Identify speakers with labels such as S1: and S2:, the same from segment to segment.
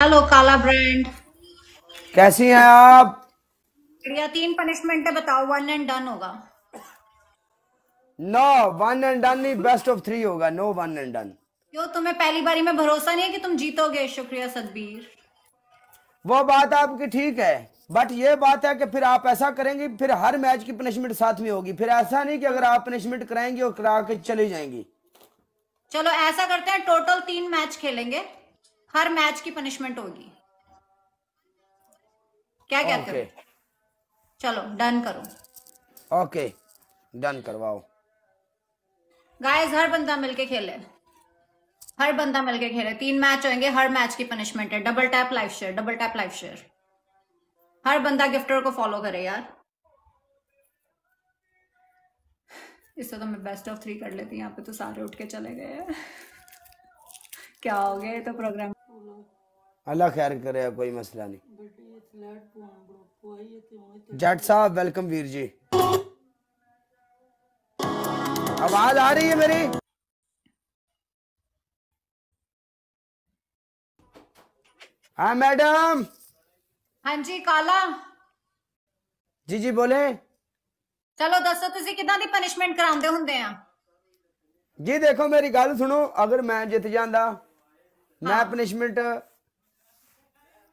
S1: Hello काला brand.
S2: कैसी हैं आप?
S1: बढ़िया। 3 पनिशमेंट है, बताओ। 1 एंड डन होगा।
S2: नो, वन एंड डन नहीं, बेस्ट ऑफ 3 होगा। No one and done.
S1: क्यों, तुम्हें पहली बारी में भरोसा नहीं है कि तुम जीतोगे? शुक्रिया सदबीर।
S2: वो बात आपकी ठीक है, बट ये बात है कि फिर आप ऐसा करेंगे, फिर हर मैच की पनिशमेंट साथ में होगी। फिर ऐसा नहीं कि अगर आप पनिशमेंट कराएंगे और करा के चली जाएंगी।
S1: चलो ऐसा करते हैं, टोटल 3 मैच खेलेंगे, हर मैच की पनिशमेंट होगी। क्या कहते हो?
S2: ओके।
S1: चलो डन करो।
S2: ओके, डन करवाओ।
S1: गाइस, हर बंदा मिलके खेले, हर बंदा मिलके खेले। 3 मैच होंगे, हर मैच की पनिशमेंट है। Double tap live share, double tap live share. हर बंदा गिफ्टर को फॉलो करे यार। इससे तो मैं बेस्ट ऑफ 3 कर लेती। यहाँ पे तो सारे उठ के चले गए। क्या हो गया? ये तो प्रोग्राम।
S2: अल्लाह खैर करे, कोई मसला नहीं। जट साहब वेलकम वीर जी। आवाज आ रही है मेरी? हाँ मैडम।
S1: हाँ जी काला।
S2: जी जी बोले।
S1: चलो दसो तुसी किदां दी पनिशमेंट करांदे हुंदे आ?
S2: जी देखो मेरी गल सुनो, अगर मैं जित जाता मैं
S1: हाँ।
S2: पनिशमेंट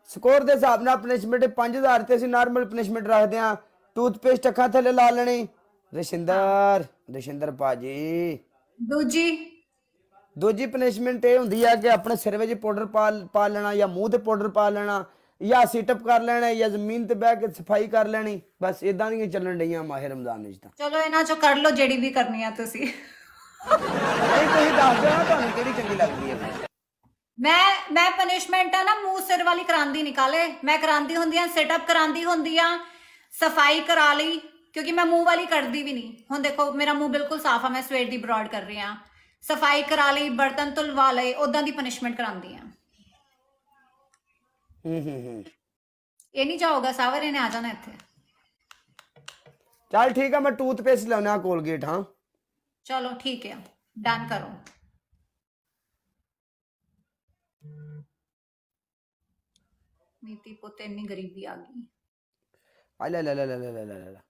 S2: स्कोर के हिसाब ਨਾਲ ਪਨਿਸ਼ਮੈਂਟ 5000 ਤੇ ਅਸੀਂ ਨਾਰਮਲ ਪਨਿਸ਼ਮੈਂਟ ਰੱਖਦੇ ਆ। ਟੂਥਪੇਸਟ ਅੱਖਾਂ ਥੱਲੇ ਲਾ ਲੈਣੀ।
S1: हाँ।
S2: ਰਸ਼ਿੰਦਰ ਭਾਜੀ,
S1: दूजी।
S2: ਦੂਜੀ ਪਨਿਸ਼ਮੈਂਟ ਇਹ ਹੁੰਦੀ ਆ ਕਿ ਆਪਣੇ ਸਿਰ ਵਿੱਚ ਪਾਊਡਰ ਪਾ ਲੈਣਾ ਜਾਂ ਮੂੰਹ ਤੇ ਪਾਊਡਰ ਪਾ ਲੈਣਾ ਜਾਂ ਸਿਟਅਪ ਕਰ ਲੈਣਾ ਜਾਂ ਜ਼ਮੀਨ ਤੇ ਬਹਿ ਕੇ ਸਫਾਈ ਕਰ ਲੈਣੀ। ਬਸ ਇਦਾਂ ਦੀਆਂ ਚੱਲਣ ਡਈਆਂ ਮਾਹਿਰ ਰਮਜ਼ਾਨ ਵਿੱਚ ਤਾਂ।
S1: चलो इन्हां चो कर लो जेड़ी भी करनी है तुसी।
S2: ਨਹੀਂ ਤੁਸੀਂ ਦੱਸ ਦਿਓ ਨਾ ਤੁਹਾਨੂੰ ਕਿਹੜੀ ਚੰਗੀ ਲੱਗਦੀ ਹੈ।
S1: मैं पनिशमेंट है ना मुंह सिर वाली करांदी निकाले। मैं करांदी हुंदी आ, सिटअप करांदी हुंदी आ, सफाई करा ली, क्योंकि मैं मुंह वाली करदी भी नहीं। हुण देखो मेरा मुंह बिल्कुल साफ है, मैं सवेर दी ब्रॉड कर रही हां। सफाई करा ली, बर्तन धुलवा लए, उदां दी पनिशमेंट करांदी आ। ये नहीं जाओगा सावर, इन्हें आ जाना इत्थे।
S2: चल ठीक है, मैं टूथपेस्ट लाना कोलगेट। हाँ
S1: चलो ठीक है, डन करो। नीति पुत इन्नी गरीबी आ गई
S2: अला ला ला ला ला ला ला ला।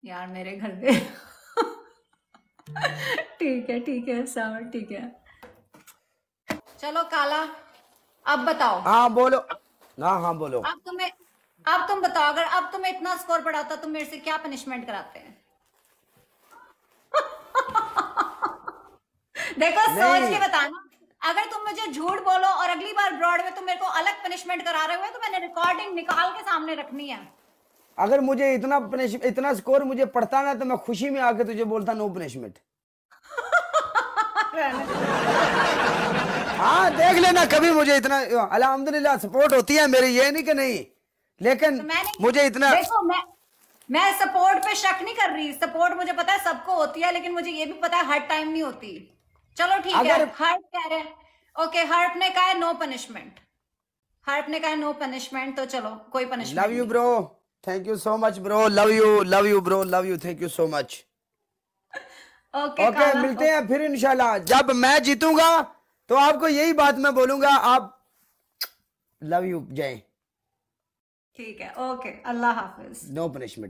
S1: यार मेरे घर पे। ठीक है सावर, ठीक है। चलो काला, अब बताओ।
S2: हाँ बोलो। हाँ हाँ बोलो।
S1: अब तुम बताओ, अगर अब तुम्हें इतना स्कोर पढ़ाता तुम मेरे से क्या पनिशमेंट कराते हैं? देखो सोच के बताना। अगर तुम मुझे झूठ बोलो और अगली बार ब्रॉड में तुम मेरे को अलग पनिशमेंट करा रहे हो तो मैंने रिकॉर्डिंग निकाल के सामने रखनी है।
S2: अगर मुझे इतना स्कोर मुझे पड़ता ना तो मैं खुशी में आके तुझे बोलता नो पनिशमेंट। हाँ देख लेना, कभी मुझे इतना अल्हम्दुलिल्लाह सपोर्ट होती है मेरी, ये नहीं कि नहीं, लेकिन
S1: तो
S2: मुझे इतना
S1: देखो मैं सपोर्ट पे शक नहीं कर रही। सपोर्ट मुझे पता है सबको होती है, लेकिन मुझे ये भी पता है हर टाइम नहीं होती। चलो ठीक है, हर्प कह रहे हैं। ओके, हर्प ने कहा है नो पनिशमेंट। हर्प ने कहा है नो पनिशमेंट, तो चलो कोई punishment.
S2: Love you bro, thank you so much bro, love you bro, love you, thank you so much. Okay मिलते हैं फिर इंशाल्लाह। जब मैं जीतूंगा तो आपको यही बात मैं बोलूंगा, आप लव यू जय।
S1: ठीक है, ओके, अल्लाह हाफिज।
S2: No punishment.